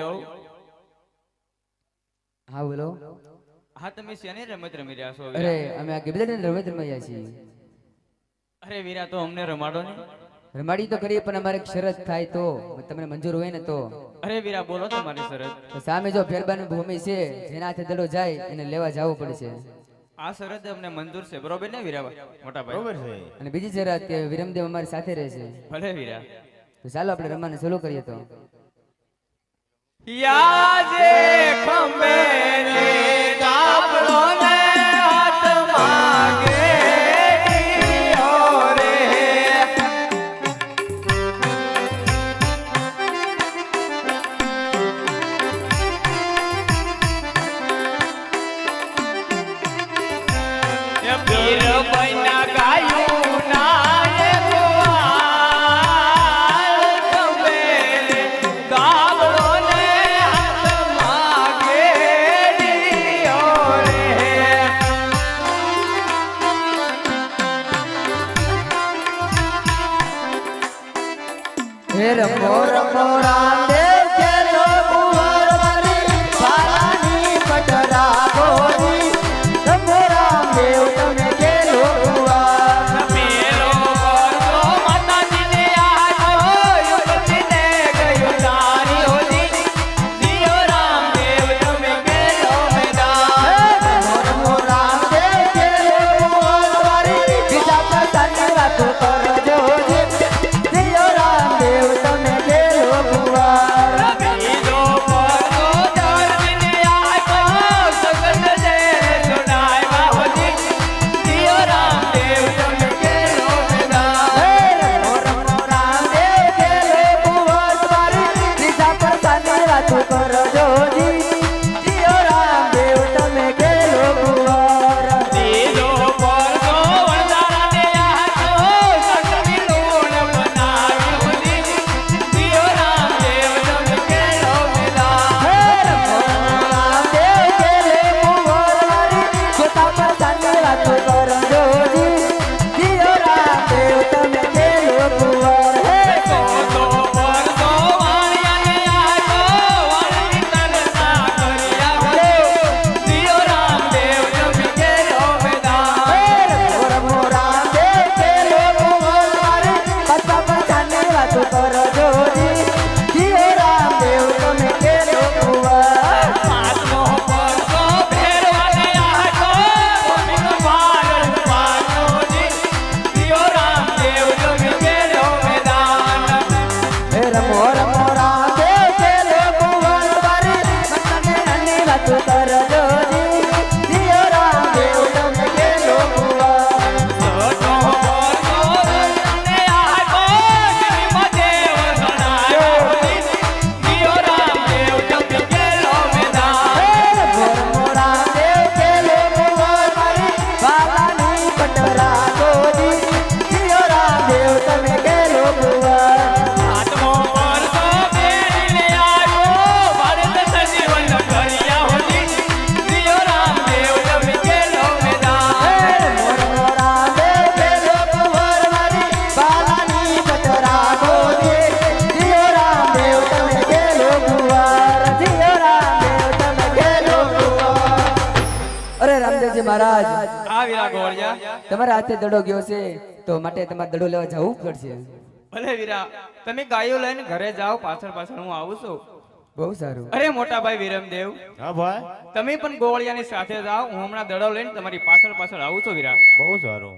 ગોળિયો હા બોલો. હા તમે શેની રમત રમી રહ્યા છો અરે અમે આ ગિબલેટની રમત રમ્યા છીએ. અરે વીરા તો અમને રમાડો ને. રમાડી તો કરીએ પણ અમારે એક શરત થાય તો તમને મંજૂર હોય ને તો. અરે વીરા બોલો તમારી શરત. તો સામે જો ફેરબાની ભૂમિ છે જેના હાથે દડો જાય એને લેવા જવું પડશે. આ શરત અમને મંજૂર છે બરોબર ને વીરા મોટા ભાઈ? બરોબર છે. અને બીજી શરત કે વિરમદેવ અમારી સાથે રહેશે. ભલે વીરા. તો ચાલો આપણે રમવાનું શરૂ કરીએ તો. યાજે ખંભે રે ડાબલો ને હાથ માગે પીર બના ગાયું નાય ગોવાળ ખંભે રે ગાબડો ને હાથ માગે ડીયો રે. હે રમો રમો રામદેવ ખેલો કુંવર મારી ભાલાની પટરા ગોરી. રમો રામદેવ તમે ખેલો કુંવર. મેલો કરજો માતાજીને આજો યુવતીને ગયું તારી હોલી. દિયો રામદેવ તમે કેલો મેદાન. રમો રામદેવ ખેલો કુંવર મારી બીજા પ્રસંગ વાતો કરજો જી. દિયો રામદેવ તમે ખેલો કુંવર. બીજો પરનો દર્દને આપ્યો સગત જે જોડાયવા હોલી. દિયો રામદેવ તમે કેલો મેદાન. રમો રામદેવ ખેલો કુંવર મારી બીજા પ્રસંગ વાતો કરજો જી. દિયો રામદેવ તમે ખેલો કુંવર. બીજો પરનો વરદાનને આપ્યો સગની લોણ બનાવી હોલી. દિયો રામદેવ તમે કેલો મેદાન. રામદેવ ખેલે કુંવર મારી જોતા પ્રસંગ વાતો કરજો જી. દિયો રામદેવ તમે ખેલો કુંવર. તો પરનો વાણિયાને આપ્યો વાણની તરસા કર્યા હોલી. દિયો રામદેવ તમે કેલો મેદાન. રમો રામદેવ ખેલે કુંવર મારી જોતા પ્રસંગ વાતો કરજો જી. દિયો રામદેવ તમે ખેલો કુંવર. આત્મો પરસો ભેરવાને આપ્યો ભૂમિનો વારસ પાનોજી. દિયો રામદેવ તમે કેલો મેદાન. રમો રમો રામદેવ ખેલે કુંવર મારી મતને અની વાતો કરજો જી. દિયો રામદેવ તમે ખેલો કુંવર. સોટો પરસો વરદાનને આપ્યો શ્રીમદેવ ગણાયો હોલી. દિયો રામદેવ તમે કેલો મેદાન. રમો રામદેવ ખેલે કુંવર મારી ભાલાની પટરા ગોરી. દિયો રામદેવ તમે ખેલો કુંવર. આત્મો પરસો બેરીને આવ્યો ભારત સજીવન કર્યા હોલી. દિયો રામદેવ તમે કેલો મેદાન. રમો રામદેવ ખેલે કુંવર મારી ભાલાની પટરા ગોરી. દિયો રામદેવ તમે ખેલો કુંવર. દિયો રામદેવ તમે ખેલો કુંવર. અરે રામદેવજી મહારાજ, આ વીરા ગોળિયા. તમારા હાથે દડો ગયો છે તો માટે તમારે દડો લેવા જવું પડશે. ભલે વીરા તમે ગાયો લઈને ઘરે જાઓ પાછળ પાછળ હું આવું છું. બહુ સારું. અરે મોટા ભાઈ વિરમદેવ હા ભાઈ, તમે પણ ગોળિયાની સાથે જાઓ હું હમણાં દડો લઈને તમારી પાછળ પાછળ આવું છું વીરા. બહુ સારું.